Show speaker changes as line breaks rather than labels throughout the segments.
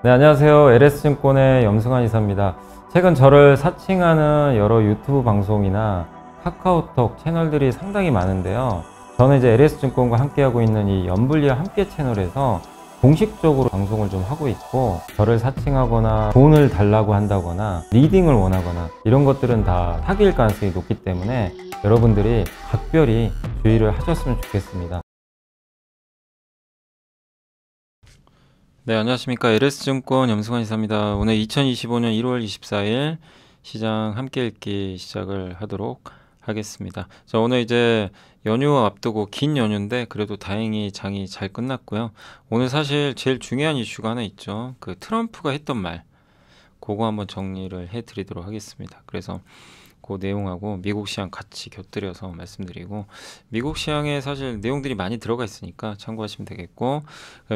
네, 안녕하세요. LS증권의 염승환 이사입니다. 최근 저를 사칭하는 여러 유튜브 방송이나 카카오톡 채널들이 상당히 많은데요. 저는 이제 LS증권과 함께하고 있는 이 연불리와 함께 채널에서 공식적으로 방송을 좀 하고 있고, 저를 사칭하거나 돈을 달라고 한다거나 리딩을 원하거나 이런 것들은 다 사기일 가능성이 높기 때문에 여러분들이 각별히 주의를 하셨으면 좋겠습니다. 네, 안녕하십니까. LS증권 염승환 이사입니다. 오늘 2025년 1월 24일 시장 함께 읽기 시작을 하도록 하겠습니다. 자, 오늘 이제 연휴 앞두고 긴 연휴인데 그래도 다행히 장이 잘 끝났고요. 오늘 사실 제일 중요한 이슈가 하나 있죠. 그 트럼프가 했던 말, 그거 한번 정리를 해드리도록 하겠습니다. 그래서 그 내용하고 미국 시장 같이 곁들여서 말씀드리고, 미국 시장에 사실 내용들이 많이 들어가 있으니까 참고하시면 되겠고,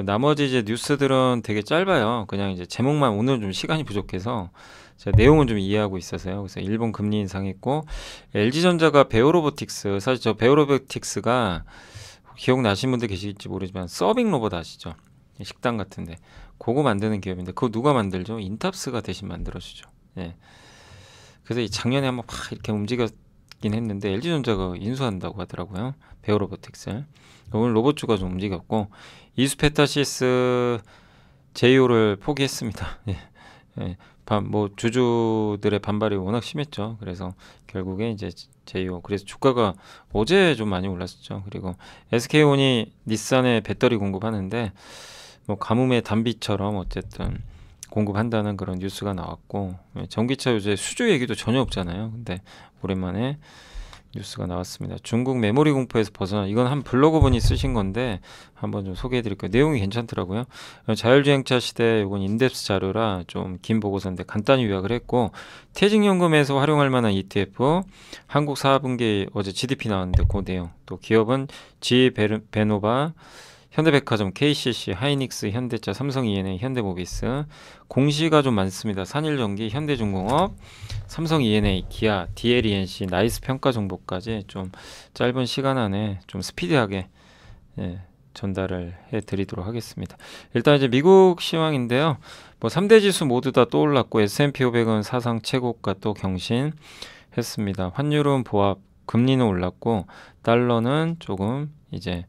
나머지 이제 뉴스들은 되게 짧아요. 그냥 이제 제목만, 오늘 좀 시간이 부족해서 제가 내용은 좀 이해하고 있어서요. 그래서 일본 금리 인상했고, LG전자가 베오로보틱스, 사실 저 베오로보틱스가 기억나신 분들 계실지 모르지만 서빙 로봇 아시죠? 식당 같은데 그거 만드는 기업인데, 그거 누가 만들죠? 인탑스가 대신 만들어주죠. 예. 그래서 이 작년에 한번 막 이렇게 움직였긴 했는데 LG전자가 인수한다고 하더라고요. 베오로보틱스. 오늘 로봇주가 좀 움직였고, 이수페타시스 제이오를 포기했습니다. 예. 예. 뭐 주주들의 반발이 워낙 심했죠. 그래서 결국에 이제 제이오, 그래서 주가가 어제 좀 많이 올랐었죠. 그리고 SK온이 닛산에 배터리 공급하는데 뭐 가뭄의 단비처럼 어쨌든 공급한다는 그런 뉴스가 나왔고, 전기차 요새 수주 얘기도 전혀 없잖아요. 근데 오랜만에 뉴스가 나왔습니다. 중국 메모리 공포에서 벗어나, 이건 한 블로거분이 쓰신 건데 한번 좀 소개해 드릴게요. 내용이 괜찮더라고요. 자율주행차 시대, 이건 인덱스 자료라 좀 긴 보고서인데 간단히 요약을 했고, 퇴직연금에서 활용할 만한 ETF, 한국 4분기 어제 GDP 나왔는데 그 내용, 또 기업은 지베노바, 현대백화점, KCC, 하이닉스, 현대차, 삼성 E&A, 현대모비스. 공시가 좀 많습니다. 산일전기, 현대중공업, 삼성 E&A, 기아, DLENC, 나이스 평가 정보까지 좀 짧은 시간 안에 좀 스피디하게 전달을 해드리도록 하겠습니다. 일단 이제 미국 시황인데요. 뭐 3대 지수 모두 다 또 올랐고, S&P 500은 사상 최고가 또 경신했습니다. 환율은 보합, 금리는 올랐고, 달러는 조금 이제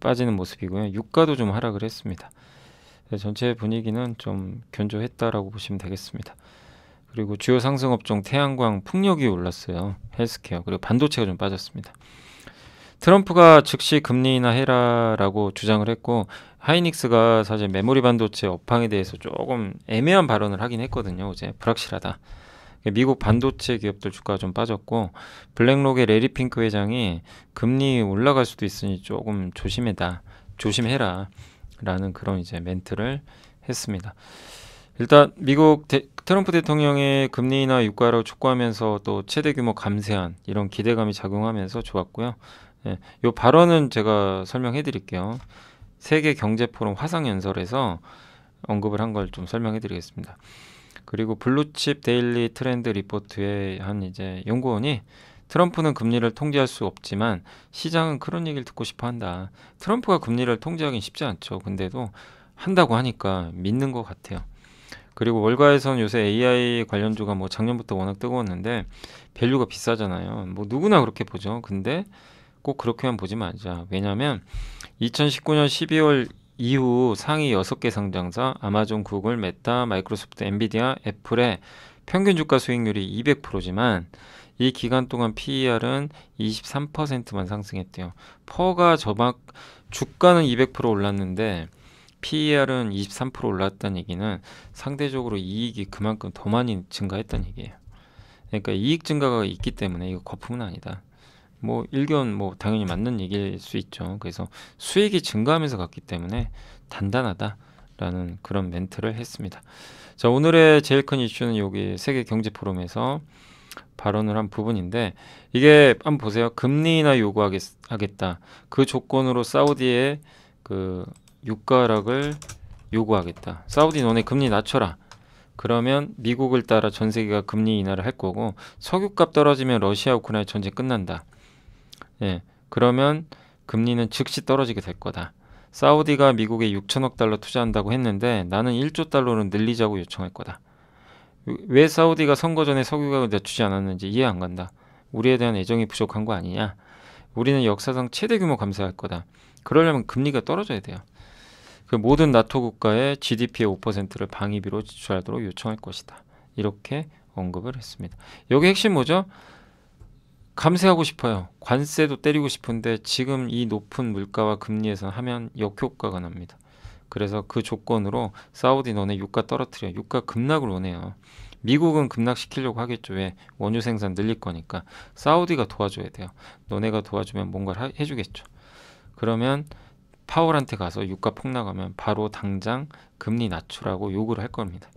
빠지는 모습이고요. 유가도 좀 하락을 했습니다. 전체 분위기는 좀 견조했다라고 보시면 되겠습니다. 그리고 주요 상승 업종 태양광, 풍력이 올랐어요. 헬스케어, 그리고 반도체가 좀 빠졌습니다. 트럼프가 즉시 금리 인하 해라라고 주장을 했고, 하이닉스가 사실 메모리 반도체 업황에 대해서 조금 애매한 발언을 하긴 했거든요. 어제 불확실하다. 미국 반도체 기업들 주가가 좀 빠졌고, 블랙록의 레리 핑크 회장이 금리 올라갈 수도 있으니 조금 조심해라 라는 그런 이제 멘트를 했습니다. 일단 미국 트럼프 대통령의 금리 인하 유가를 촉구하면서 또 최대 규모 감세한 이런 기대감이 작용하면서 좋았고요. 이 발언은 제가 설명해 드릴게요. 세계 경제 포럼 화상 연설에서 언급을 한 걸 좀 설명해 드리겠습니다. 그리고 블루칩 데일리 트렌드 리포트의 한 이제 연구원이, 트럼프는 금리를 통제할 수 없지만 시장은 그런 얘기를 듣고 싶어 한다. 트럼프가 금리를 통제하긴 쉽지 않죠. 근데도 한다고 하니까 믿는 것 같아요. 그리고 월가에서는 요새 AI 관련주가 뭐 작년부터 워낙 뜨거웠는데 밸류가 비싸잖아요. 뭐 누구나 그렇게 보죠. 근데 꼭 그렇게만 보지 말자. 왜냐하면 2019년 12월 이후 상위 6개 상장사, 아마존, 구글, 메타, 마이크로소프트, 엔비디아, 애플의 평균 주가 수익률이 200%지만 이 기간 동안 PER은 23%만 상승했대요. 퍼가 주가는 200% 올랐는데 PER은 23% 올랐다는 얘기는 상대적으로 이익이 그만큼 더 많이 증가했다는 얘기예요. 그러니까 이익 증가가 있기 때문에 이거 거품은 아니다. 뭐 일견 뭐 당연히 맞는 얘기일 수 있죠. 그래서 수익이 증가하면서 갔기 때문에 단단하다라는 그런 멘트를 했습니다. 자, 오늘의 제일 큰 이슈는 여기 세계 경제 포럼에서 발언을 한 부분인데, 이게 한번 보세요. 금리 인하 요구하겠다. 그 조건으로 사우디의 그 유가 하락을 요구하겠다. 사우디 너네 금리 낮춰라. 그러면 미국을 따라 전 세계가 금리 인하를 할 거고, 석유값 떨어지면 러시아 우크라이나 전쟁 끝난다. 그러면 금리는 즉시 떨어지게 될 거다. 사우디가 미국에 6천억 달러 투자한다고 했는데 나는 1조 달러는 늘리자고 요청할 거다. 왜 사우디가 선거 전에 석유가격을 낮추지 않았는지 이해 안 간다. 우리에 대한 애정이 부족한 거 아니냐? 우리는 역사상 최대 규모 감세할 거다. 그러려면 금리가 떨어져야 돼요. 그 모든 나토 국가의 GDP의 5%를 방위비로 지출하도록 요청할 것이다. 이렇게 언급을 했습니다. 여기 핵심 뭐죠? 감세하고 싶어요. 관세도 때리고 싶은데 지금 이 높은 물가와 금리에서 하면 역효과가 납니다. 그래서 그 조건으로 사우디 너네 유가 떨어뜨려. 유가 급락을 원해요. 미국은 급락시키려고 하겠죠. 왜? 원유 생산 늘릴 거니까. 사우디가 도와줘야 돼요. 너네가 도와주면 뭔가를 해주겠죠. 그러면 파월한테 가서 유가 폭락하면 바로 당장 금리 낮추라고 요구를 할 겁니다.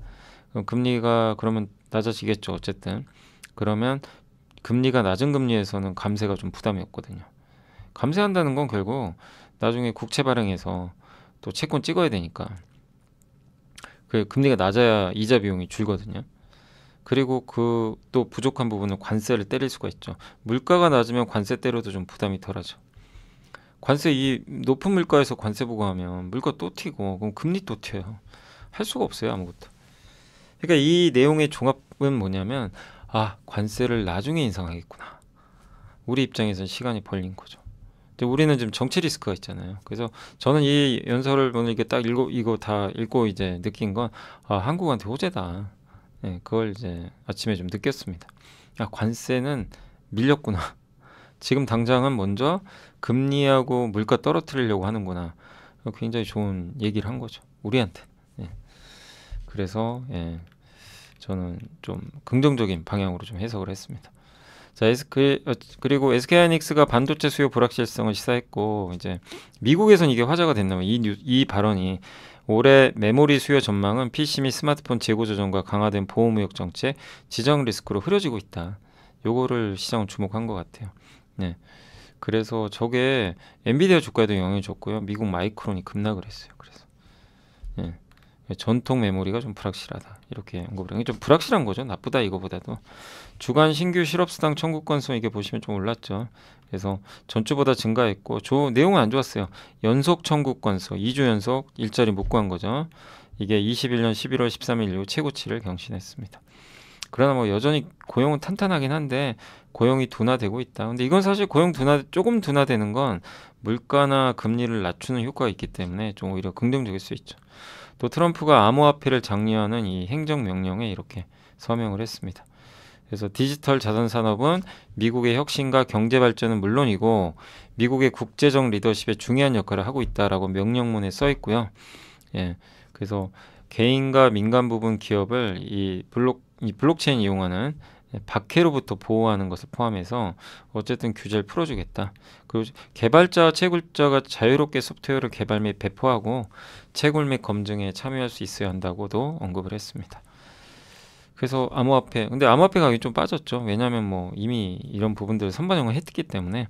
그럼 금리가 그러면 낮아지겠죠. 어쨌든. 그러면 금리가 낮은 금리에서는 감세가 좀 부담이 없거든요. 감세한다는 건 결국 나중에 국채 발행해서 또 채권 찍어야 되니까 그 금리가 낮아야 이자 비용이 줄거든요. 그리고 그 또 부족한 부분은 관세를 때릴 수가 있죠. 물가가 낮으면 관세 때려도 좀 부담이 덜하죠. 관세 이 높은 물가에서 관세 부과하면 물가 또 튀고 그럼 금리 또 튀어요. 할 수가 없어요 아무것도. 그러니까 이 내용의 종합은 뭐냐면 아 관세를 나중에 인상하겠구나. 우리 입장에서는 시간이 벌린 거죠. 근데 우리는 지금 정치 리스크가 있잖아요. 그래서 저는 이 연설을 오늘 이게 딱 이거 다 읽고 이제 느낀 건 아, 한국한테 호재다. 네, 그걸 이제 아침에 좀 느꼈습니다. 아, 관세는 밀렸구나. 지금 당장은 먼저 금리하고 물가 떨어뜨리려고 하는구나. 굉장히 좋은 얘기를 한 거죠. 우리한테. 예. 그래서 예, 저는 좀 긍정적인 방향으로 좀 해석을 했습니다. 자, 그리고 SK하이닉스가 반도체 수요 불확실성을 시사했고 이제 미국에선 이게 화제가 됐나 봐요. 이 발언이 올해 메모리 수요 전망은 PC 및 스마트폰 재고 조정과 강화된 보호무역 정책, 지정 리스크로 흐려지고 있다. 요거를 시장은 주목한 것 같아요. 네. 그래서 저게 엔비디아 주가에도 영향을 줬고요. 미국 마이크론이 급락을 했어요. 그래서 예. 전통 메모리가 좀 불확실하다. 이렇게 언급을 해요. 좀 불확실한 거죠. 나쁘다 이거보다도. 주간 신규 실업수당 청구 건수 이게 보시면 좀 올랐죠. 그래서 전주보다 증가했고 내용은 안 좋았어요. 연속 청구 건수 2주 연속 일자리 못 구한 거죠. 이게 21년 11월 13일 이후 최고치를 경신했습니다. 그러나 뭐 여전히 고용은 탄탄하긴 한데 고용이 둔화되고 있다. 근데 이건 사실 조금 둔화되는 건 물가나 금리를 낮추는 효과가 있기 때문에 좀 오히려 긍정적일 수 있죠. 또 트럼프가 암호화폐를 장려하는 이 행정명령에 이렇게 서명을 했습니다. 그래서 디지털 자산 산업은 미국의 혁신과 경제 발전은 물론이고 미국의 국제적 리더십에 중요한 역할을 하고 있다라고 명령문에 써 있고요. 예, 그래서 개인과 민간 부분 기업을 이 블록체인 이용하는 박해로부터 보호하는 것을 포함해서 어쨌든 규제를 풀어주겠다. 그리고 개발자와 채굴자가 자유롭게 소프트웨어를 개발 및 배포하고 채굴 및 검증에 참여할 수 있어야 한다고도 언급을 했습니다. 그래서 암호화폐, 근데 암호화폐 가격이 좀 빠졌죠. 왜냐하면 뭐 이미 이런 부분들을 선반영을 했기 때문에.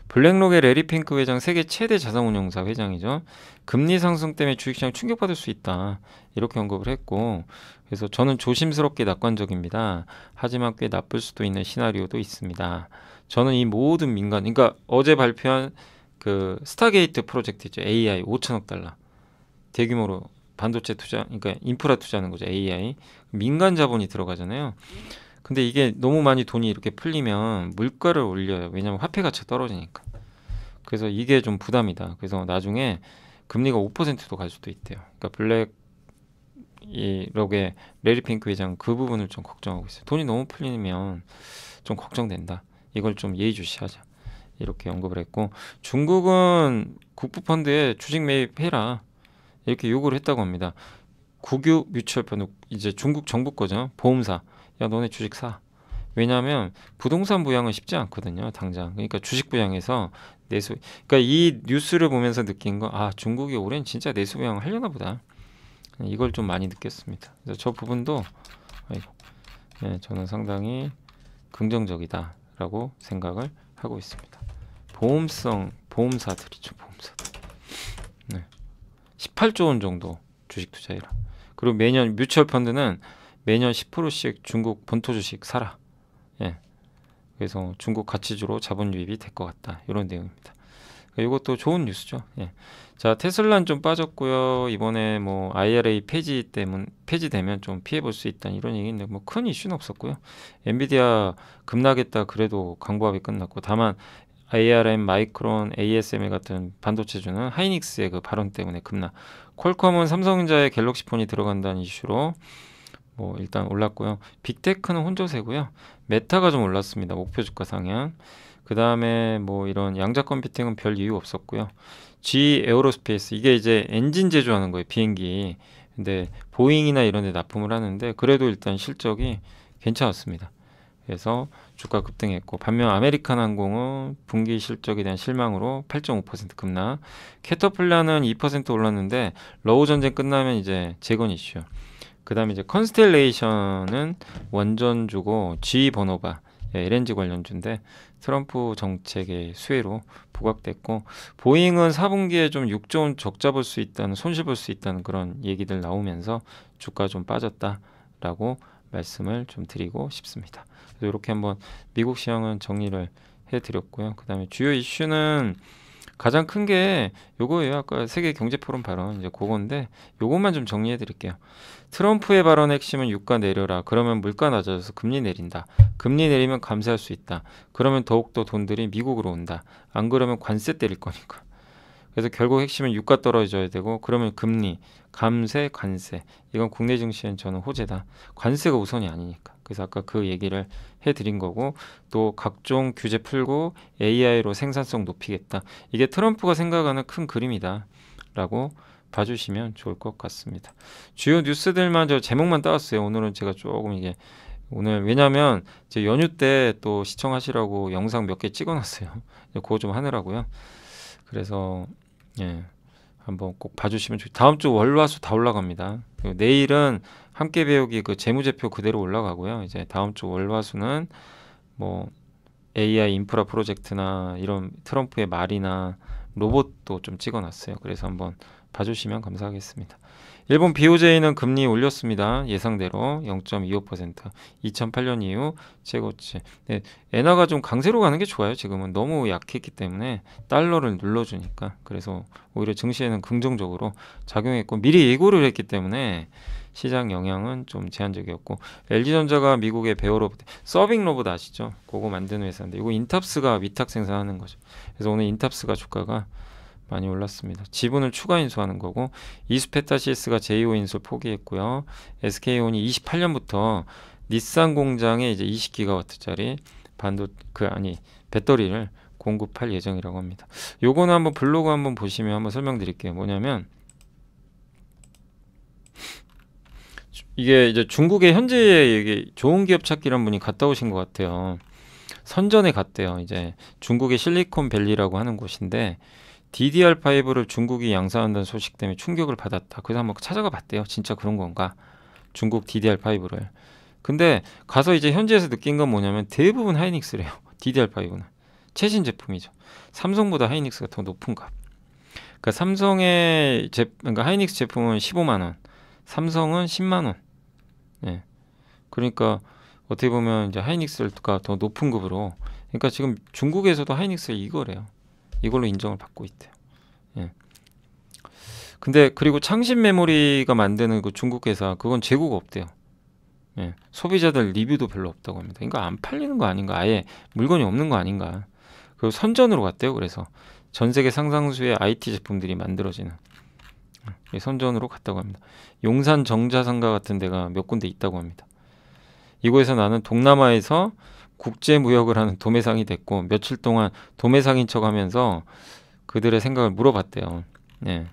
블랙록의 레리 핑크 회장 세계 최대 자산운용사 회장이죠. 금리 상승 때문에 주식시장 충격받을 수 있다. 이렇게 언급을 했고 그래서 저는 조심스럽게 낙관적입니다. 하지만 꽤 나쁠 수도 있는 시나리오도 있습니다. 저는 이 모든 그러니까 어제 발표한 그 스타게이트 프로젝트 있죠. AI 5천억 달러. 대규모로 반도체 투자, 그러니까 인프라 투자하는 거죠. AI. 민간 자본이 들어가잖아요. 근데 이게 너무 많이 돈이 이렇게 풀리면 물가를 올려요. 왜냐하면 화폐 가치가 떨어지니까. 그래서 이게 좀 부담이다. 그래서 나중에 금리가 5%도 갈 수도 있대요. 그러니까 블랙록의 레리 핑크 회장 그 부분을 좀 걱정하고 있어요. 돈이 너무 풀리면 좀 걱정된다. 이걸 좀 예의주시하자. 이렇게 언급을 했고 중국은 국부펀드에 주식 매입해라. 이렇게 요구를 했다고 합니다. 국유 뮤추얼펀드 이제 중국 정부 거죠. 보험사. 야 너네 주식 사. 왜냐하면 부동산 부양은 쉽지 않거든요. 당장. 그러니까 주식 부양해서 내수. 그러니까 이 뉴스를 보면서 느낀 거, 아 중국이 올해는 진짜 내수 부양을 하려나 보다. 이걸 좀 많이 느꼈습니다. 그래서 저 부분도 네, 저는 상당히 긍정적이다라고 생각을 하고 있습니다. 보험사들이죠. 보험사들. 네. 18조 원 정도 주식 투자해라. 그리고 매년 뮤추얼 펀드는 매년 10%씩 중국 본토 주식 사라. 예. 그래서 중국 가치주로 자본 유입이 될 것 같다. 이런 내용입니다. 이것도 좋은 뉴스죠. 예. 자, 테슬라는 좀 빠졌고요. 이번에 뭐 IRA 폐지되면 좀 피해 볼 수 있다는 이런 얘기인데 뭐 큰 이슈는 없었고요. 엔비디아 급락했다 그래도 강보합이 끝났고, 다만 ARM, 마이크론, ASML 같은 반도체주는 하이닉스의 그 발언 때문에 급락. 퀄컴은 삼성전자의 갤럭시 폰이 들어간다는 이슈로 뭐 일단 올랐고요. 빅테크는 혼조세고요. 메타가 좀 올랐습니다. 목표 주가 상향. 그 다음에 뭐 이런 양자 컴퓨팅은 별 이유 없었고요. G 에어로스페이스, 이게 이제 엔진 제조하는 거예요, 비행기. 근데 보잉이나 이런 데 납품을 하는데 그래도 일단 실적이 괜찮았습니다. 그래서 주가 급등했고, 반면 아메리칸 항공은 분기 실적에 대한 실망으로 8.5% 급락. 캐터필라는 2% 올랐는데 러우 전쟁 끝나면 이제 재건 이슈. 그 다음에 이제 컨스텔레이션은 원전주고 G 버노바, LNG 관련주인데 트럼프 정책의 수혜로 부각됐고, 보잉은 4분기에 좀 6조 원 적자 볼 수 있다는, 손실 볼 수 있다는 그런 얘기들 나오면서 주가 좀 빠졌다라고 말씀을 좀 드리고 싶습니다. 그래서 이렇게 한번 미국 시황은 정리를 해드렸고요. 그 다음에 주요 이슈는 가장 큰 게 요거예요. 아까 세계 경제 포럼 발언, 이제 그건데 요것만 좀 정리해 드릴게요. 트럼프의 발언 핵심은 유가 내려라. 그러면 물가 낮아져서 금리 내린다. 금리 내리면 감세할 수 있다. 그러면 더욱더 돈들이 미국으로 온다. 안 그러면 관세 때릴 거니까. 그래서 결국 핵심은 유가 떨어져야 되고, 그러면 금리, 감세, 관세. 이건 국내 증시엔 저는 호재다. 관세가 우선이 아니니까. 그래서 아까 그 얘기를 해드린 거고, 또 각종 규제 풀고 AI로 생산성 높이겠다. 이게 트럼프가 생각하는 큰 그림이다 라고 봐주시면 좋을 것 같습니다. 주요 뉴스들만, 저 제목만 따왔어요. 오늘은 제가 조금 이게 오늘, 왜냐면 제 연휴 때 또 시청하시라고 영상 몇 개 찍어놨어요. 그거 좀 하느라고요. 그래서 예, 한번 꼭 봐주시면 좋겠습니다. 다음 주 월화수 다 올라갑니다. 그리고 내일은 함께 배우기 그 재무제표 그대로 올라가고요. 이제 다음 주 월화수는 뭐 AI 인프라 프로젝트나 이런 트럼프의 말이나 로봇도 좀 찍어놨어요. 그래서 한번 봐주시면 감사하겠습니다. 일본 BOJ는 금리 올렸습니다. 예상대로 0.25%. 2008년 이후 최고치. 네, 엔화가 좀 강세로 가는 게 좋아요. 지금은 너무 약했기 때문에 달러를 눌러주니까. 그래서 오히려 증시에는 긍정적으로 작용했고, 미리 예고를 했기 때문에 시장 영향은 좀 제한적이었고, LG전자가 미국의 베어로봇, 서빙 로봇 아시죠? 그거 만드는 회사인데, 이거 인탑스가 위탁 생산하는 거죠. 그래서 오늘 인탑스가 주가가 많이 올랐습니다. 지분을 추가 인수하는 거고, 이스페타시스가 제2호 인수를 포기했고요. SK온이 28년부터 닛산 공장에 이제 20기가와트짜리 배터리를 공급할 예정이라고 합니다. 요거는 한번 블로그 한번 보시면 한번 설명드릴게요. 뭐냐면 이게 이제 중국의 현재 이게 좋은 기업 찾기란 분이 갔다 오신 것 같아요. 선전에 갔대요. 이제 중국의 실리콘밸리라고 하는 곳인데 DDR5를 중국이 양산한다는 소식 때문에 충격을 받았다. 그래서 한번 찾아가 봤대요. 진짜 그런 건가? 중국 DDR5를. 근데 가서 이제 현지에서 느낀 건 뭐냐면 대부분 하이닉스래요. DDR5는 최신 제품이죠. 삼성보다 하이닉스가 더 높은 값. 그러니까 그러니까 하이닉스 제품은 15만 원, 삼성은 10만 원. 예. 그러니까 어떻게 보면 이제 하이닉스가 더 높은 급으로. 그러니까 지금 중국에서도 하이닉스가 이거래요. 이걸로 인정을 받고 있대요. 예. 근데 그리고 창신 메모리가 만드는 그 중국 회사, 그건 재고가 없대요. 예. 소비자들 리뷰도 별로 없다고 합니다. 이거 안 팔리는 거 아닌가? 아예 물건이 없는 거 아닌가? 그리고 선전으로 갔대요. 그래서 전 세계 상당수의 IT 제품들이 만들어지는 선전으로 갔다고 합니다. 용산 정자상가 같은 데가 몇 군데 있다고 합니다. 이곳에서 나는 동남아에서 국제 무역을 하는 도매상이 됐고, 며칠 동안 도매상인 척 하면서 그들의 생각을 물어봤대요. 네.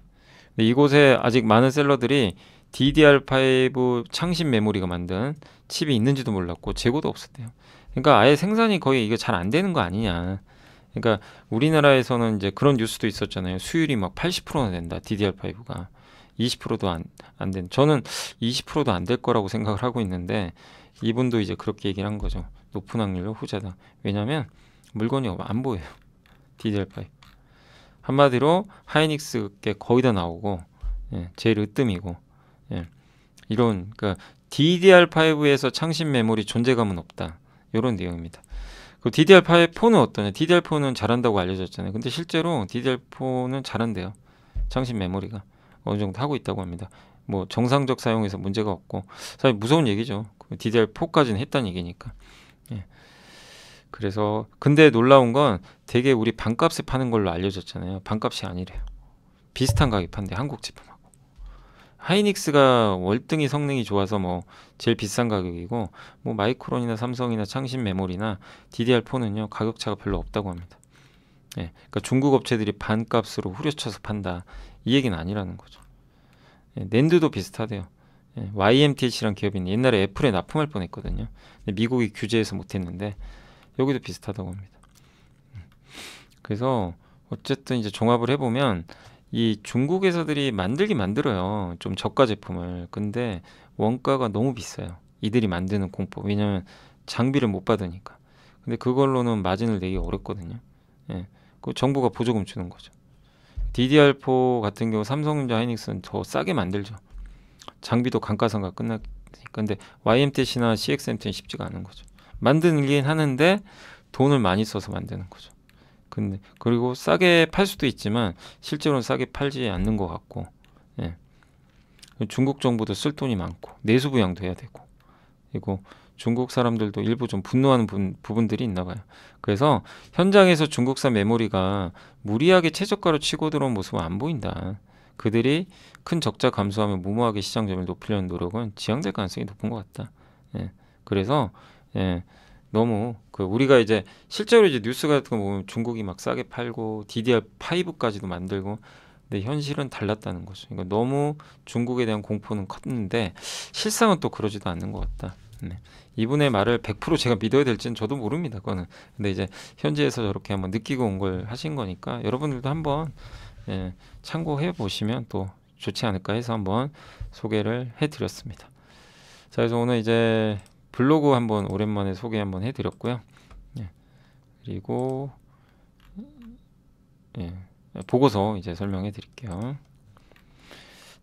근데 이곳에 아직 많은 셀러들이 DDR5 창신 메모리가 만든 칩이 있는지도 몰랐고 재고도 없었대요. 그러니까 아예 생산이 거의 이거 잘 안 되는 거 아니냐. 그러니까 우리나라에서는 이제 그런 뉴스도 있었잖아요. 수율이 막 80%나 된다. DDR5가 20%도 안 된. 저는 20%도 안 될 거라고 생각을 하고 있는데 이분도 이제 그렇게 얘기를 한 거죠. 높은 확률로 후자다. 왜냐면 물건이 안 보여요. DDR5. 한마디로 하이닉스게 거의 다 나오고, 예, 제일 으뜸이고, 예, 이런, 그러니까 DDR5에서 창신 메모리 존재감은 없다. 이런 내용입니다. 그 DDR4는 어떠냐? DDR4는 잘한다고 알려졌잖아요. 근데 실제로 DDR4는 잘한대요. 창신 메모리가 어느 정도 하고 있다고 합니다. 뭐 정상적 사용에서 문제가 없고 사실 무서운 얘기죠. DDR4까지는 했다는 얘기니까. 예. 그래서 근데 놀라운 건 되게 우리 반값에 파는 걸로 알려졌잖아요. 반값이 아니래요. 비슷한 가격에 판대 한국 제품하고. 하이닉스가 월등히 성능이 좋아서 뭐 제일 비싼 가격이고 뭐 마이크론이나 삼성이나 창신 메모리나 DDR4는요 가격 차가 별로 없다고 합니다. 예, 그러니까 중국 업체들이 반값으로 후려쳐서 판다 이 얘기는 아니라는 거죠. 예, 낸드도 비슷하대요. 예, YMTC란 기업이 옛날에 애플에 납품할 뻔했거든요. 근데 미국이 규제해서 못했는데 여기도 비슷하다고 합니다. 그래서 어쨌든 이제 종합을 해보면 이 중국 회사들이 만들긴 만들어요. 좀 저가 제품을. 근데 원가가 너무 비싸요. 이들이 만드는 공법. 왜냐면 장비를 못 받으니까. 근데 그걸로는 마진을 내기 어렵거든요. 예. 그 정부가 보조금 주는 거죠. DDR4 같은 경우 삼성전자 하이닉스는 더 싸게 만들죠. 장비도 감가상각 끝나니까. 근데 YMTC나 CXMT는 쉽지가 않은 거죠. 만들긴 하는데 돈을 많이 써서 만드는 거죠. 근데 그리고 싸게 팔 수도 있지만 실제로는 싸게 팔지 않는 것 같고, 예. 중국 정부도 쓸 돈이 많고 내수 부양도 해야 되고, 그리고 중국 사람들도 일부 좀 분노하는 부분들이 있나 봐요. 그래서 현장에서 중국산 메모리가 무리하게 최저가로 치고 들어온 모습은 안 보인다. 그들이 큰 적자 감소하며 무모하게 시장 점유율 높이려는 노력은 지양될 가능성이 높은 것 같다. 예. 그래서 예. 너무 그 우리가 이제 실제로 이제 뉴스 같은 거 보면 중국이 막 싸게 팔고 DDR5까지도 만들고 근데 현실은 달랐다는 거죠. 그러니까 너무 중국에 대한 공포는 컸는데 실상은 또 그러지도 않는 것 같다. 네. 이분의 말을 100% 제가 믿어야 될지는 저도 모릅니다. 그거는. 근데 이제 현지에서 저렇게 한번 느끼고 온 걸 하신 거니까 여러분들도 한번 예, 참고해 보시면 또 좋지 않을까 해서 한번 소개를 해드렸습니다. 자, 그래서 오늘 이제 블로그 한번 오랜만에 소개 한번 해드렸고요. 예, 그리고 예, 보고서 이제 설명해 드릴게요.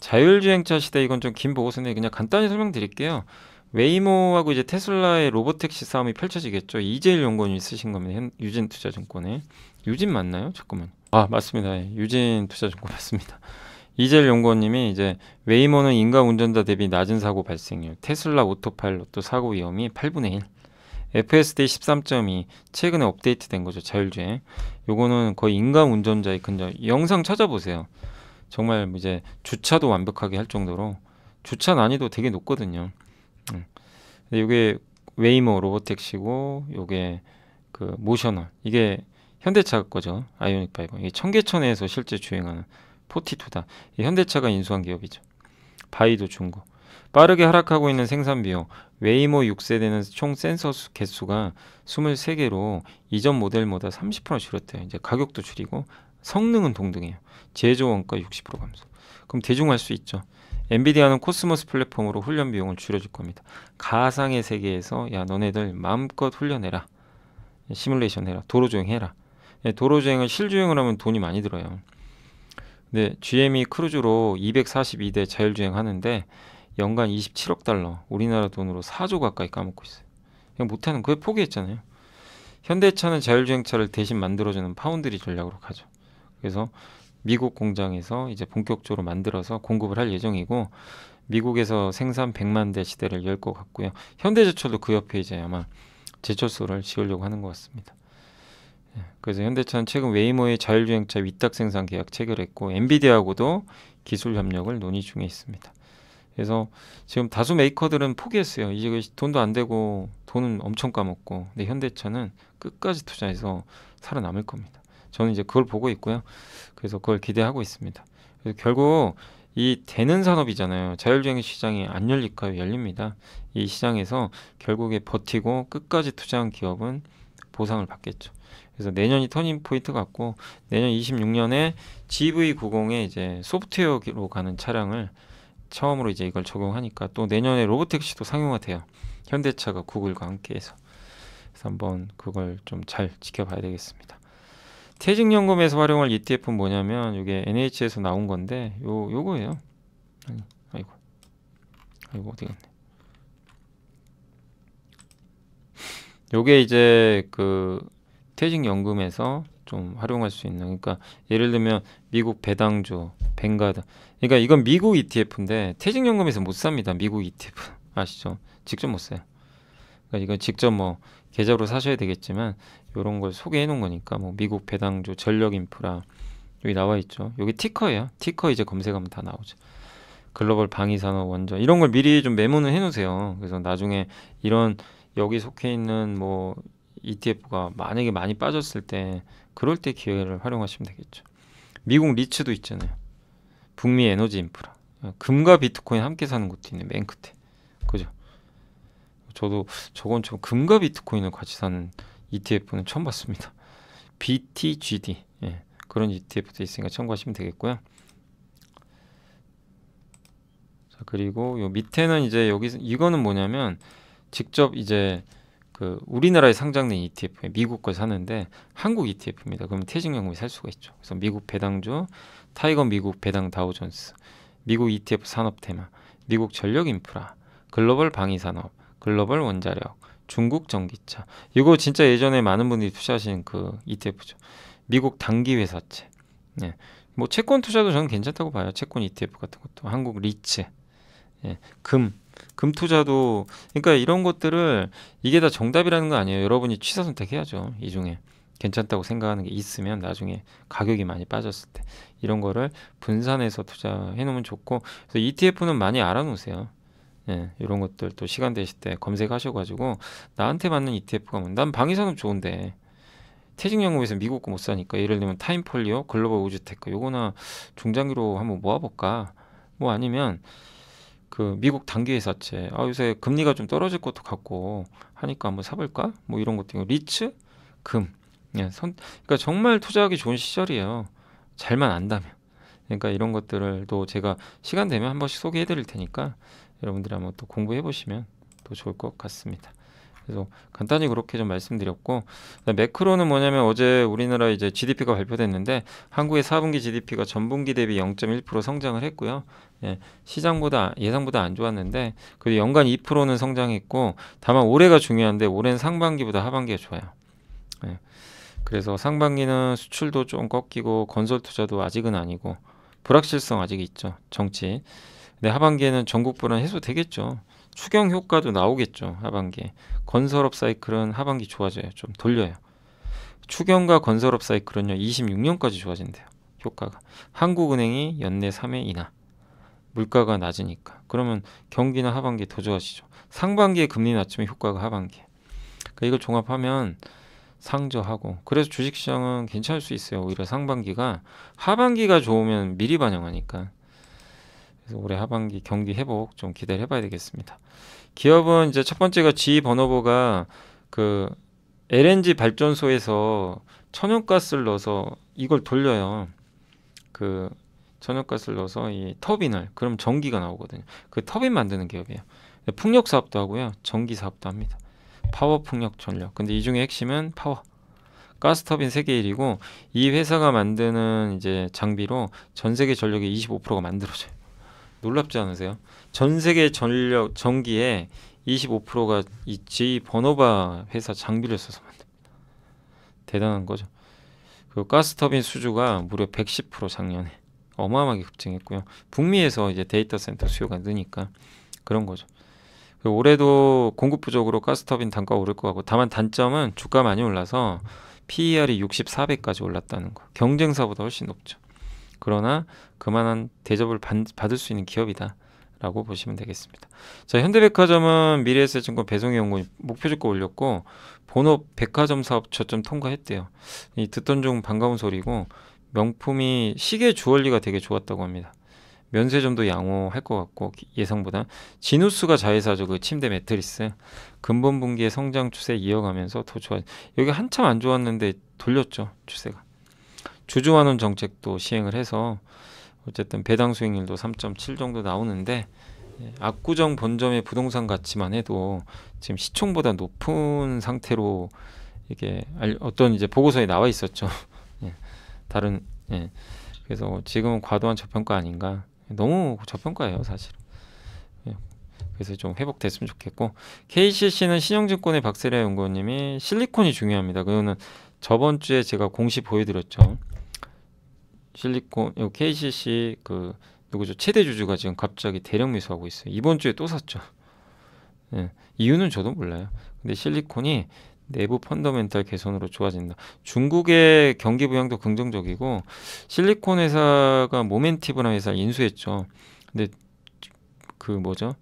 자율주행차 시대 이건 좀 긴 보고서인데 그냥 간단히 설명드릴게요. 웨이모하고 이제 테슬라의 로보택시 싸움이 펼쳐지겠죠. 이재일 연구원이 쓰신 겁니다. 유진투자증권에. 유진 맞나요? 잠깐만. 아 맞습니다. 예, 유진투자증권 맞습니다. 이재일 연구원님이 이제 웨이모는 인간 운전자 대비 낮은 사고 발생률, 테슬라 오토파일럿도 사고 위험이 8분의 1, FSD 13.2 최근에 업데이트된 거죠. 자율주행. 요거는 거의 인간 운전자의 근접. 영상 찾아보세요. 정말 이제 주차도 완벽하게 할 정도로 주차 난이도 되게 높거든요. 근데 이게 웨이모 로보택시고 요게 그 모셔널 이게 현대차 거죠. 아이오닉 5 이게 청계천에서 실제 주행하는 포티투다. 현대차가 인수한 기업이죠. 바이도 중국. 빠르게 하락하고 있는 생산 비용. 웨이모 6세대는 총 센서 개수가 23개로 이전 모델보다 30% 줄였대요. 이제 가격도 줄이고 성능은 동등해요. 제조 원가 60% 감소. 그럼 대중화할 수 있죠. 엔비디아는 코스모스 플랫폼으로 훈련 비용을 줄여줄 겁니다. 가상의 세계에서 야 너네들 마음껏 훈련해라. 시뮬레이션 해라. 도로주행 해라. 도로주행을 실주행을 하면 돈이 많이 들어요. 근데 GM이 크루즈로 242대 자율주행 하는데 연간 27억 달러, 우리나라 돈으로 4조 가까이 까먹고 있어요. 그냥 못하는 거에 포기했잖아요. 현대차는 자율주행차를 대신 만들어주는 파운드리 전략으로 가죠. 그래서 미국 공장에서 이제 본격적으로 만들어서 공급을 할 예정이고 미국에서 생산 100만 대 시대를 열 것 같고요. 현대제철도 그 옆에 이제 아마 제철소를 지으려고 하는 것 같습니다. 그래서 현대차는 최근 웨이모의 자율주행차 위탁 생산 계약 체결했고 엔비디아하고도 기술 협력을 논의 중에 있습니다. 그래서 지금 다수 메이커들은 포기했어요. 이제 돈도 안 되고 돈은 엄청 까먹고 근데 현대차는 끝까지 투자해서 살아남을 겁니다. 저는 이제 그걸 보고 있고요. 그래서 그걸 기대하고 있습니다. 그래서 결국 이 되는 산업이잖아요. 자율주행 시장이 안 열릴까요? 열립니다. 이 시장에서 결국에 버티고 끝까지 투자한 기업은 보상을 받겠죠. 그래서 내년이 터닝 포인트 같고 내년 26년에 GV90에 이제 소프트웨어로 가는 차량을 처음으로 이제 이걸 적용하니까 또 내년에 로보택시도 상용화 돼요. 현대차가 구글과 함께해서. 그래서 한번 그걸 좀 잘 지켜봐야 되겠습니다. 퇴직연금에서 활용할 ETF는 뭐냐면 이게 NH에서 나온 건데 요거예요. 아이고 어디 갔네. 요게 이제 그 퇴직연금에서 좀 활용할 수 있는, 그러니까 예를 들면 미국 배당주, 뱅가드, 그러니까 이건 미국 ETF인데 퇴직연금에서 못 삽니다. 미국 ETF 아시죠? 직접 못 사요. 그러니까 이건 직접 뭐 계좌로 사셔야 되겠지만 요런 걸 소개해 놓은 거니까, 뭐 미국 배당주, 전력인프라 여기 나와 있죠. 여기 티커예요. 티커 이제 검색하면 다 나오죠. 글로벌 방위산업 원전 이런 걸 미리 좀 메모는 해 놓으세요. 그래서 나중에 이런 여기 속해 있는 뭐 ETF가 만약에 많이 빠졌을 때, 그럴 때 기회를 활용하시면 되겠죠. 미국 리츠도 있잖아요. 북미 에너지 인프라. 금과 비트코인 함께 사는 것도 있네, 맨 끝에. 그죠? 저도 저건 좀 금과 비트코인을 같이 사는 ETF는 처음 봤습니다. BTGD. 예, 그런 ETF도 있으니까 참고하시면 되겠고요. 자, 그리고 요 밑에는 이제 여기 이거는 뭐냐면 직접 이제 그 우리나라에 상장된 ETF에 미국 걸 사는데 한국 ETF입니다. 그러면 퇴직연금이 살 수가 있죠. 그래서 미국 배당주, 타이거 미국 배당 다우존스, 미국 ETF 산업 테마, 미국 전력 인프라, 글로벌 방위 산업, 글로벌 원자력, 중국 전기차. 이거 진짜 예전에 많은 분들이 투자하신 그 ETF죠. 미국 단기 회사채. 네. 뭐 채권 투자도 저는 괜찮다고 봐요. 채권 ETF 같은 것도. 한국 리츠. 예. 금 투자도, 그러니까 이런 것들을, 이게 다 정답이라는 거 아니에요. 여러분이 취사 선택해야죠. 이 중에 괜찮다고 생각하는 게 있으면 나중에 가격이 많이 빠졌을 때 이런 거를 분산해서 투자해 놓으면 좋고, 그래서 ETF는 많이 알아놓으세요. 예, 이런 것들 또 시간 되실 때 검색하셔가지고 나한테 맞는 ETF가 뭐, 난 방위산업 좋은데 퇴직연금에서 미국 거 못 사니까 예를 들면 타임폴리오, 글로벌 우주테크 요거나 중장기로 한번 모아볼까, 뭐 아니면 그 미국 단기 회사채, 아 요새 금리가 좀 떨어질 것도 같고 하니까 한번 사볼까, 뭐 이런 것도 있고, 리츠, 금, 예, 그러니까 정말 투자하기 좋은 시절이에요. 잘만 안다면. 그러니까 이런 것들을 또 제가 시간 되면 한 번씩 소개해 드릴 테니까 여러분들이 한번 또 공부해 보시면 또 좋을 것 같습니다. 그래서 간단히 그렇게 좀 말씀드렸고, 매크로는 뭐냐면 어제 우리나라 이제 GDP가 발표됐는데 한국의 4분기 GDP가 전분기 대비 0.1% 성장을 했고요. 예, 시장보다 예상보다 안 좋았는데 그래도 연간 2%는 성장했고, 다만 올해가 중요한데 올해는 상반기보다 하반기가 좋아요. 예, 그래서 상반기는 수출도 좀 꺾이고 건설 투자도 아직은 아니고 불확실성 아직 있죠. 정치. 근데 하반기에는 전국 불안 해소되겠죠. 추경 효과도 나오겠죠. 하반기에. 건설업 사이클은 하반기 좋아져요. 좀 돌려요. 추경과 건설업 사이클은요 26년까지 좋아진대요. 효과가. 한국은행이 연내 3회 인하. 물가가 낮으니까. 그러면 경기는 하반기에 더 좋아지죠. 상반기에 금리 낮추면 효과가 하반기에. 그러니까 이걸 종합하면 상저하고, 그래서 주식시장은 괜찮을 수 있어요. 오히려 상반기가, 하반기가 좋으면 미리 반영하니까. 그래서 올해 하반기 경기 회복 좀 기대를 해봐야 되겠습니다. 기업은 이제 첫 번째가 GE 버너버가 그 LNG 발전소에서 천연가스를 넣어서 이걸 돌려요. 그 천연가스를 넣어서 이 터빈을, 그럼 전기가 나오거든요. 그 터빈 만드는 기업이에요. 풍력 사업도 하고요, 전기 사업도 합니다. 파워, 풍력, 전력. 근데 이 중에 핵심은 파워. 가스터빈 세계 1위고 이 회사가 만드는 이제 장비로 전 세계 전력의 25%가 만들어져요. 놀랍지 않으세요? 전 세계 전력 전기의 25%가 이 GE 버너바 회사 장비를 써서 만듭니다. 대단한 거죠. 그 가스터빈 수주가 무려 110% 작년에 어마어마하게 급증했고요. 북미에서 이제 데이터 센터 수요가 느니까 그런 거죠. 올해도 공급 부족으로 가스터빈 단가가 오를 것 같고, 다만 단점은 주가 많이 올라서 PER이 64배까지 올랐다는 거. 경쟁사보다 훨씬 높죠. 그러나 그만한 대접을 받을 수 있는 기업이다 라고 보시면 되겠습니다. 자, 현대백화점은 미래에셋증권 배송이연구원 목표 주가 올렸고 본업 백화점 사업 저점 통과했대요. 이 듣던 중 반가운 소리고, 명품이 시계 주얼리가 되게 좋았다고 합니다. 면세점도 양호할 것 같고 예상보다. 지누스가 자회사죠. 그 침대 매트리스 근본 분기의 성장 추세 이어가면서 더 좋아. 여기 한참 안 좋았는데 돌렸죠, 추세가. 주주환원 정책도 시행을 해서 어쨌든 배당 수익률도 3.7 정도 나오는데, 압구정 본점의 부동산 가치만 해도 지금 시총보다 높은 상태로 이게 어떤 이제 보고서에 나와 있었죠. 예, 다른, 예. 그래서 지금은 과도한 저평가 아닌가. 너무 저평가예요, 사실. 예. 그래서 좀 회복됐으면 좋겠고, KCC는 신영증권의 박세리아 연구원님이 실리콘이 중요합니다. 그거는 저번 주에 제가 공시 보여드렸죠. 실리콘, 요 KCC 그 누구죠? 최대 주주가 지금 갑자기 대량 매수하고 있어요. 이번 주에 또 샀죠. 예, 이유는 저도 몰라요. 근데 실리콘이 내부 펀더멘탈 개선으로 좋아진다. 중국의 경기 부양도 긍정적이고, 실리콘 회사가 모멘티브라는 회사를 인수했죠. 근데 그 뭐죠?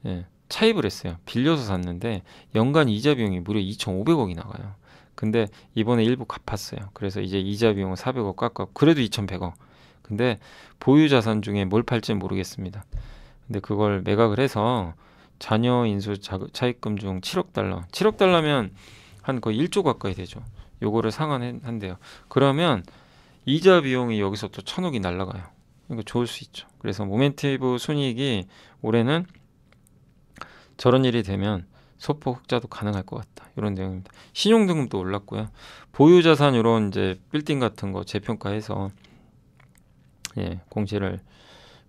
예, 차입을 했어요. 빌려서 샀는데 연간 이자 비용이 무려 2,500억이 나가요. 근데 이번에 일부 갚았어요. 그래서 이제 이자 비용은 400억 깎았고, 그래도 2,100억. 근데 보유 자산 중에 뭘 팔지 모르겠습니다. 근데 그걸 매각을 해서 자녀 인수 차입금 중 7억 달러. 7억 달러면 한 거의 1조 가까이 되죠. 요거를 상환한대요. 그러면 이자 비용이 여기서 또 1,000억이 날라가요. 이거 좋을 수 있죠. 그래서 모멘티브 순이익이 올해는 저런 일이 되면 소폭 흑자도 가능할 것 같다. 이런 내용입니다. 신용등급도 올랐고요. 보유자산 이런 이제 빌딩 같은 거 재평가해서 예, 공시를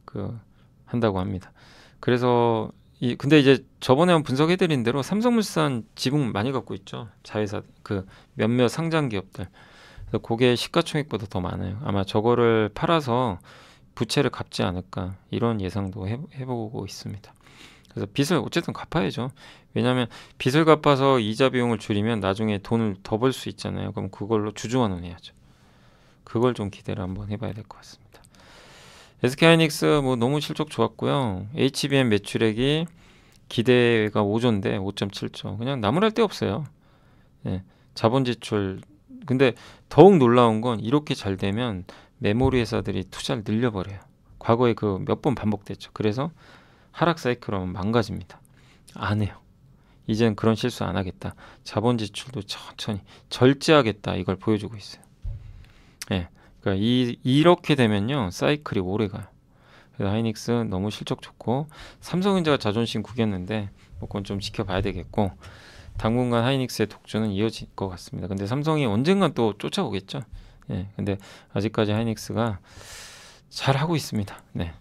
그 한다고 합니다. 그래서 근데 이제 저번에 한번 분석해드린 대로 삼성물산 지분 많이 갖고 있죠. 자회사 그 몇몇 상장 기업들. 그래서 그게 시가총액보다 더 많아요. 아마 저거를 팔아서 부채를 갚지 않을까 이런 예상도 해보고 있습니다. 그래서 빚을 어쨌든 갚아야죠. 왜냐하면 빚을 갚아서 이자 비용을 줄이면 나중에 돈을 더 벌 수 있잖아요. 그럼 그걸로 주주환원해야죠. 그걸 좀 기대를 한번 해봐야 될 것 같습니다. SK하이닉스 뭐 너무 실적 좋았고요. HBM 매출액이 기대가 5조인데 5.7조. 그냥 나무랄 데 없어요. 예, 자본 지출. 근데 더욱 놀라운 건 이렇게 잘 되면 메모리 회사들이 투자를 늘려버려요. 과거에 그 몇 번 반복됐죠. 그래서 하락 사이클은 망가집니다. 안 해요. 이젠 그런 실수 안 하겠다. 자본 지출도 천천히 절제하겠다. 이걸 보여주고 있어요. 예. 그러니까 이렇게 되면요. 사이클이 오래 가요. 그래서 하이닉스 너무 실적 좋고, 삼성전자가 자존심 구겼는데 뭐 그건 좀 지켜봐야 되겠고, 당분간 하이닉스의 독주는 이어질 것 같습니다. 근데 삼성이 언젠간 또 쫓아오겠죠. 예. 근데 아직까지 하이닉스가 잘 하고 있습니다. 네.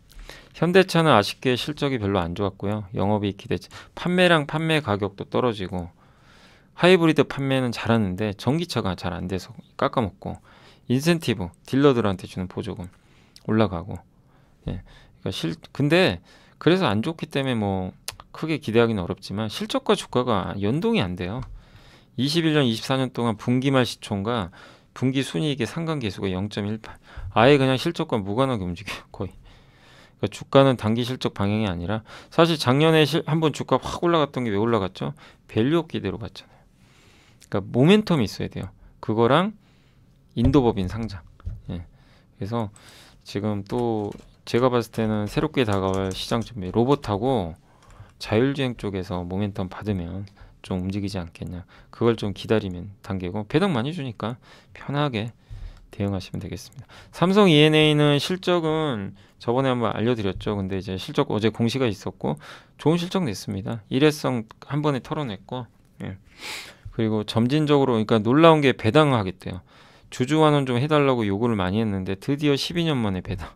현대차는 아쉽게 실적이 별로 안 좋았고요. 영업이익 기대치, 판매량, 판매 가격도 떨어지고, 하이브리드 판매는 잘하는데 전기차가 잘 안 돼서 깎아먹고, 인센티브, 딜러들한테 주는 보조금 올라가고, 예. 그러니까 근데 그래서 안 좋기 때문에 뭐 크게 기대하기는 어렵지만 실적과 주가가 연동이 안 돼요. 21년, 24년 동안 분기말 시총과 분기 순이익의 상관계수가 0.18. 아예 그냥 실적과 무관하게 움직여요, 거의. 그러니까 주가는 단기 실적 방향이 아니라, 사실 작년에 한번 주가 확 올라갔던 게 왜 올라갔죠? 밸류업 기대로 갔잖아요. 그러니까 모멘텀이 있어야 돼요. 그거랑 인도법인 상장. 예. 그래서 지금 또 제가 봤을 때는 새롭게 다가올 시장 준비, 로봇하고 자율주행 쪽에서 모멘텀 받으면 좀 움직이지 않겠냐. 그걸 좀 기다리면 단계고, 배당 많이 주니까 편하게 대응하시면 되겠습니다. 삼성 E&A는 실적은 저번에 한번 알려드렸죠. 근데 이제 실적 어제 공시가 있었고 좋은 실적 냈습니다. 일회성 한 번에 털어냈고, 예. 그리고 점진적으로, 그러니까 놀라운 게 배당을 하겠대요. 주주환원 좀 해달라고 요구를 많이 했는데 드디어 12년 만에 배당.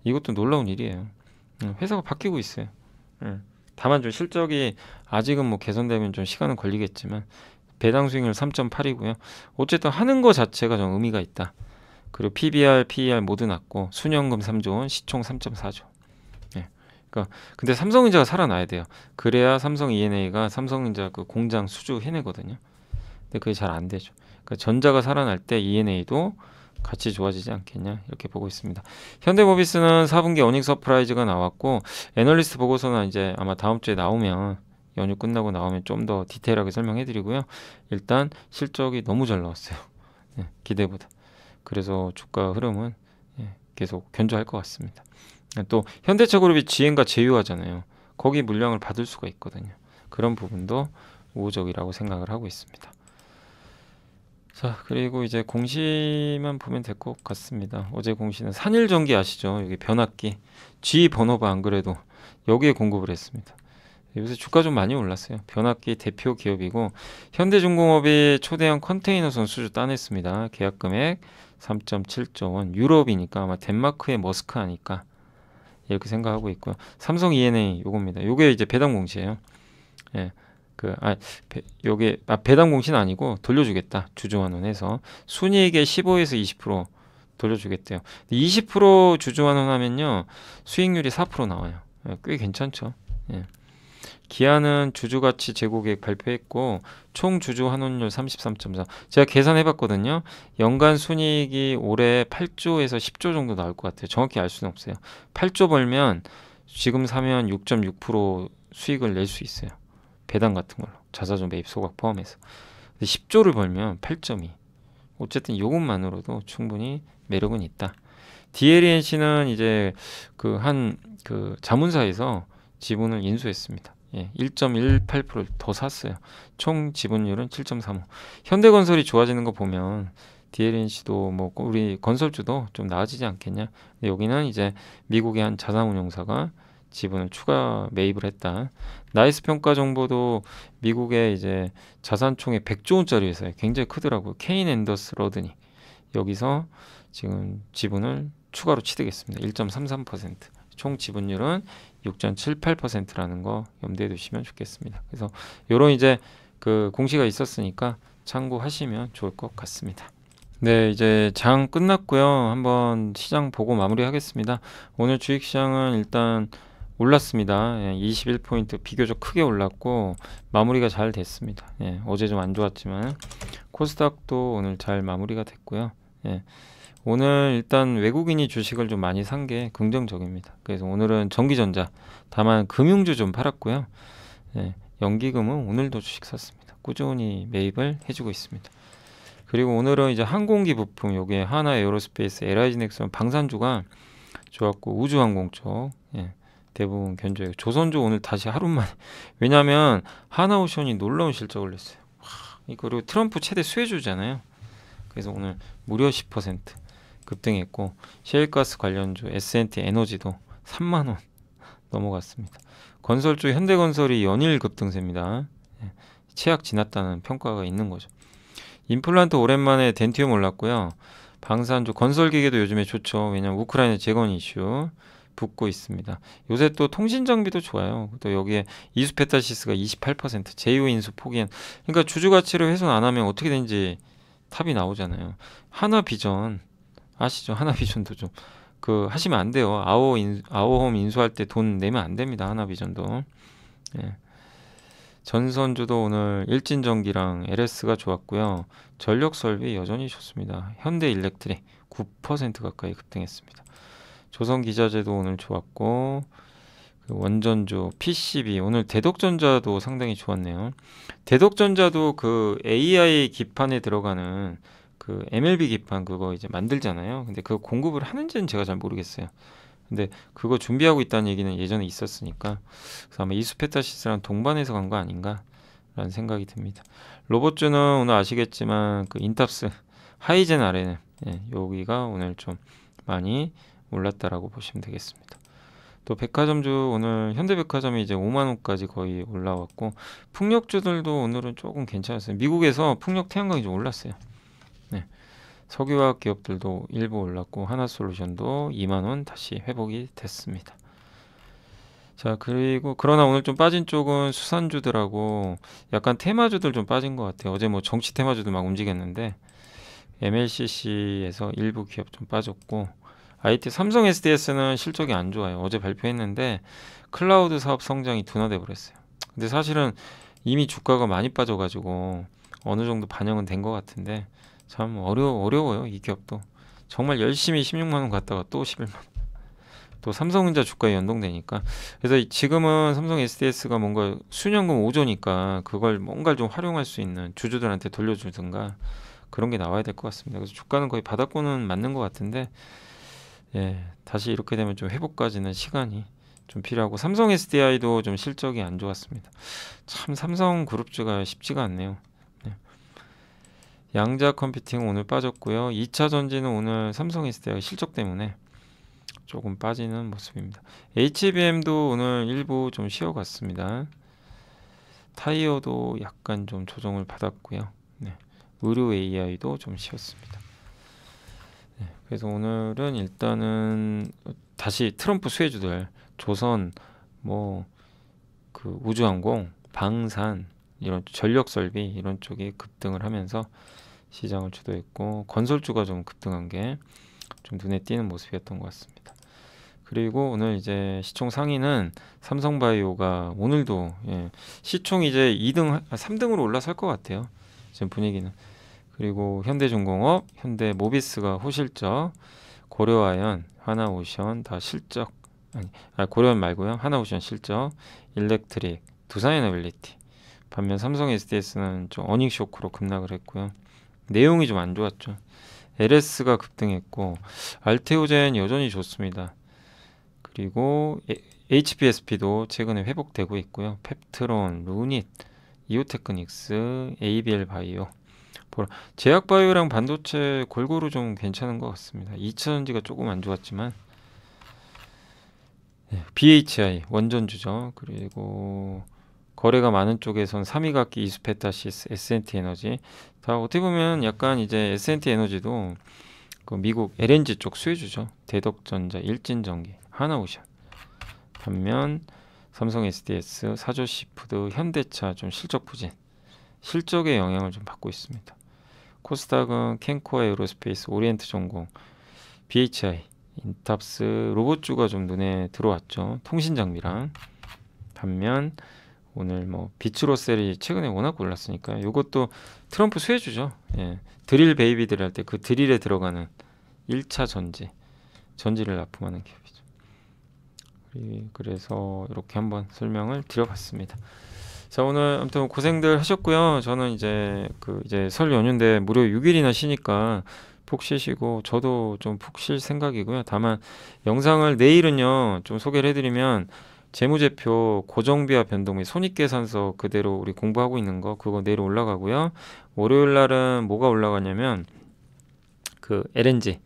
이것도 놀라운 일이에요. 회사가 바뀌고 있어요. 다만 좀 실적이 아직은 뭐 개선되면 좀 시간은 걸리겠지만 배당 수익률 3.8이고요. 어쨌든 하는 거 자체가 좀 의미가 있다. 그리고 PBR, PER 모두 낮고 순연금 3조 원, 시총 3.4조. 예. 그러니까 근데 삼성전자가 살아나야 돼요. 그래야 삼성 E&A가 삼성전자 그 공장 수주 해내거든요. 근데 그게 잘 안 되죠. 그러니까 전자가 살아날 때 E&A도 같이 좋아지지 않겠냐 이렇게 보고 있습니다. 현대모비스는 4분기 어닝 서프라이즈가 나왔고, 애널리스트 보고서는 이제 아마 다음 주에 나오면, 연휴 끝나고 나오면 좀 더 디테일하게 설명해 드리고요. 일단 실적이 너무 잘 나왔어요. 예, 기대보다. 그래서 주가 흐름은 계속 견조할 것 같습니다. 또 현대차그룹이 지행과 제휴하잖아요. 거기 물량을 받을 수가 있거든요. 그런 부분도 우호적이라고 생각을 하고 있습니다. 자, 그리고 이제 공시만 보면 될 것 같습니다. 어제 공시는 산일전기 아시죠? 여기 변압기 G 번호바, 안 그래도 여기에 공급을 했습니다. 요새 주가 좀 많이 올랐어요. 변압기 대표 기업이고, 현대중공업이 초대형 컨테이너선 수주 따냈습니다. 계약 금액 3.7조 원. 유럽이니까 아마 덴마크의 머스크 아니까. 이렇게 생각하고 있고요. 삼성 E&A 요겁니다. 요게 이제 배당 공시예요. 예. 요게 배당 공시는 아니고 돌려주겠다. 주주환원해서 순이익의 15에서 20% 돌려주겠대요. 20% 주주환원하면요 수익률이 4% 나와요. 예, 꽤 괜찮죠. 예. 기아는 주주가치 재고계획 발표했고 총 주주환원율 33.4. 제가 계산해봤거든요. 연간 순이익이 올해 8조에서 10조 정도 나올 것 같아요. 정확히 알 수는 없어요. 8조 벌면 지금 사면 6.6% 수익을 낼 수 있어요. 배당 같은 걸로 자사주 매입 소각 포함해서. 10조를 벌면 8.2. 어쨌든 이것만으로도 충분히 매력은 있다. DLNC는 이제 그 자문사에서 지분을 인수했습니다. 예, 1.18%를 더 샀어요. 총 지분율은 7.35. 현대건설이 좋아지는 거 보면 DLNC도 뭐 우리 건설주도 좀 나아지지 않겠냐. 근데 여기는 이제 미국의 한 자산운용사가 지분을 추가 매입을 했다. 나이스 평가 정보도 미국의 이제 자산총액 100조 원짜리 회사에 굉장히 크더라고요. 케인 앤더스 러드니 여기서 지금 지분을 추가로 취득했습니다. 1.33%. 총 지분율은 6.78%라는 거 염두에 두시면 좋겠습니다. 그래서 요런 이제 그 공시가 있었으니까 참고하시면 좋을 것 같습니다. 네, 이제 장 끝났고요. 한번 시장 보고 마무리하겠습니다. 오늘 주식시장은 일단 올랐습니다. 21포인트 비교적 크게 올랐고 마무리가 잘 됐습니다. 어제 좀 안 좋았지만 코스닥도 오늘 잘 마무리가 됐고요. 오늘 일단 외국인이 주식을 좀 많이 산 게 긍정적입니다. 그래서 오늘은 전기전자, 다만 금융주 좀 팔았고요. 연기금은 오늘도 주식 샀습니다. 꾸준히 매입을 해주고 있습니다. 그리고 오늘은 이제 항공기 부품, 요게 하나 에어로스페이스, LIG넥슨 방산주가 좋았고 우주항공 쪽 대부분 견조해요. 조선주 오늘 다시 하루 만에 왜냐하면 하나오션이 놀라운 실적을 냈어요. 그리고 트럼프 최대 수혜주잖아요. 그래서 오늘 무려 10% 급등했고 셰일가스 관련주 S&T 에너지도 3만원 넘어갔습니다. 건설주 현대건설이 연일 급등세입니다. 최악 지났다는 평가가 있는 거죠. 임플란트 오랜만에 덴티움 올랐고요. 방산주 건설기계도 요즘에 좋죠. 왜냐하면 우크라이나 재건 이슈 붙고 있습니다. 요새 또 통신장비도 좋아요. 또 여기에 이수페타시스가 28%, 제2인수 포기한. 그러니까 주주가치를 훼손 안 하면 어떻게 되는지 탑이 나오잖아요. 하나비전 아시죠? 하나비전도 좀 하시면 안 돼요. 아워홈 인수할 때 돈 내면 안 됩니다. 하나비전도. 전선주도 오늘 일진전기랑 LS가 좋았고요. 전력설비 여전히 좋습니다. 현대일렉트릭 9% 가까이 급등했습니다. 조선기자재도 오늘 좋았고 원전주 PCB 오늘 대덕전자도 상당히 좋았네요. 대덕전자도 그 AI 기판에 들어가는 그 MLB 기판 그거 이제 만들잖아요. 근데 그거 공급을 하는지는 제가 잘 모르겠어요. 근데 그거 준비하고 있다는 얘기는 예전에 있었으니까 그래서 아마 이수페타시스랑 동반해서 간 거 아닌가 라는 생각이 듭니다. 로봇주는 오늘 아시겠지만 그 인탑스 하이젠 아래는 여기가 오늘 좀 많이 올랐다라고 보시면 되겠습니다. 또 백화점주 오늘 현대백화점이 이제 5만원까지 거의 올라왔고 풍력주들도 오늘은 조금 괜찮았어요. 미국에서 풍력 태양광이 좀 올랐어요. 석유화학 기업들도 일부 올랐고 하나솔루션도 2만원 다시 회복이 됐습니다. 자, 그리고 그러나 오늘 좀 빠진 쪽은 수산주들하고 약간 테마주들 좀 빠진 것 같아요. 어제 뭐 정치 테마주도 막 움직였는데 MLCC에서 일부 기업 좀 빠졌고 IT 삼성 SDS는 실적이 안 좋아요. 어제 발표했는데 클라우드 사업 성장이 둔화돼 버렸어요. 근데 사실은 이미 주가가 많이 빠져가지고 어느 정도 반영은 된 것 같은데 참 어려워요. 이 기업도 정말 열심히 16만원 갔다가 또 11만원 또 삼성전자 주가에 연동되니까 그래서 지금은 삼성 SDS가 뭔가 수년금 5조니까 그걸 뭔가 좀 활용할 수 있는 주주들한테 돌려주든가 그런 게 나와야 될 것 같습니다. 그래서 주가는 거의 바닥권은 맞는 것 같은데 다시 이렇게 되면 좀 회복까지는 시간이 좀 필요하고 삼성 SDI도 좀 실적이 안 좋았습니다. 참 삼성 그룹주가 쉽지가 않네요. 양자 컴퓨팅 오늘 빠졌고요. 2차 전지는 오늘 삼성 SDI 실적 때문에 조금 빠지는 모습입니다. HBM도 오늘 일부 좀 쉬어갔습니다. 타이어도 약간 좀 조정을 받았고요. 의료 AI도 좀 쉬었습니다. 그래서 오늘은 일단은 다시 트럼프 수혜주들 조선 뭐 그 우주항공, 방산 이런 전력 설비 이런 쪽이 급등을 하면서 시장을 주도했고 건설주가 좀 급등한 게 좀 눈에 띄는 모습이었던 것 같습니다. 그리고 오늘 이제 시총 상위는 삼성바이오가 오늘도 시총 이제 2등, 3등으로 올라설 것 같아요. 지금 분위기는. 그리고 현대중공업, 현대모비스가 호실적, 고려아연, 하나오션 다 실적, 고려아연 말고요. 하나오션 실적, 일렉트릭, 두산에너빌리티. 반면 삼성 SDS는 좀 어닝 쇼크로 급락을 했고요. 내용이 좀 안 좋았죠. LS가 급등했고 알테오젠 여전히 좋습니다. 그리고 HPSP도 최근에 회복되고 있고요. 펩트론, 루닛, 이오테크닉스, ABL 바이오. 제약바이오랑 반도체 골고루 좀 괜찮은 것 같습니다. 2차전지가 조금 안 좋았지만 BHI 원전주죠. 그리고 거래가 많은 쪽에선 3위각기, 이수페타시스, S&T에너지 다 어떻게 보면 약간 이제 S&T에너지도 그 미국 LNG 쪽 수혜주죠. 대덕전자, 일진전기, 하나오션. 반면 삼성 SDS, 사조시푸드, 현대차 좀 실적 부진, 실적의 영향을 좀 받고 있습니다. 코스닥은 캔코아 에어로스페이스, 오리엔트전공, BHI, 인탑스, 로봇주가 좀 눈에 들어왔죠. 통신장비랑. 반면 오늘 뭐 비츠로셀이 최근에 워낙 올랐으니까 이것도 트럼프 수혜주죠. 드릴 베이비들 할 때 그 드릴에 들어가는 1차 전지를 납품하는 기업이죠. 그래서 이렇게 한번 설명을 드려봤습니다. 자, 오늘 아무튼 고생들 하셨고요. 저는 이제 이제 설 연휴인데 무려 6일이나 쉬니까 푹 쉬시고 저도 좀 푹 쉴 생각이고요. 다만 영상을 내일은요 좀 소개를 해드리면 재무제표 고정비와 변동 및 손익계산서 그대로 우리 공부하고 있는 거 그거 내일 올라가고요. 월요일 날은 뭐가 올라가냐면 그 LNG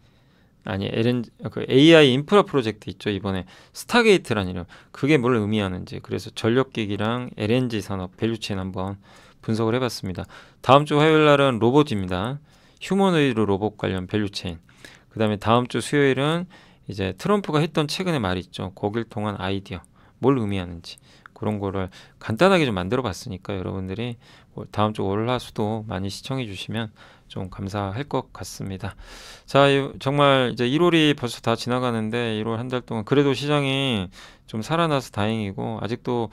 그 AI 인프라 프로젝트 있죠. 이번에 스타게이트라는 이름. 그게 뭘 의미하는지. 그래서 전력기기랑 LNG 산업 밸류체인 한번 분석을 해봤습니다. 다음 주 화요일 날은 로봇입니다. 휴머노이드 로봇 관련 밸류체인. 그 다음에 다음 주 수요일은 이제 트럼프가 했던 최근의 말 있죠. 거길 통한 아이디어. 뭘 의미하는지. 그런 거를 간단하게 좀 만들어 봤으니까 여러분들이 다음 주 월화수도 많이 시청해 주시면 좀 감사할 것 같습니다. 자, 정말 이제 1월이 벌써 다 지나가는데 1월 한 달 동안 그래도 시장이 좀 살아나서 다행이고 아직도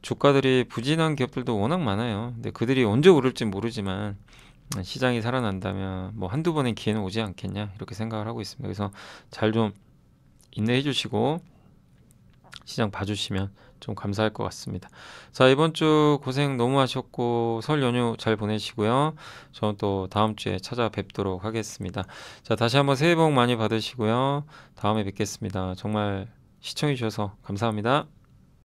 주가들이 부진한 기업들도 워낙 많아요. 근데 그들이 언제 오를지 모르지만 시장이 살아난다면 뭐 한두 번의 기회는 오지 않겠냐 이렇게 생각을 하고 있습니다. 그래서 잘 좀 인내해 주시고 시장 봐주시면 좀 감사할 것 같습니다. 자, 이번 주 고생 너무 하셨고 설 연휴 잘 보내시고요. 저는 또 다음 주에 찾아뵙도록 하겠습니다. 자, 다시 한번 새해 복 많이 받으시고요. 다음에 뵙겠습니다. 정말 시청해 주셔서 감사합니다.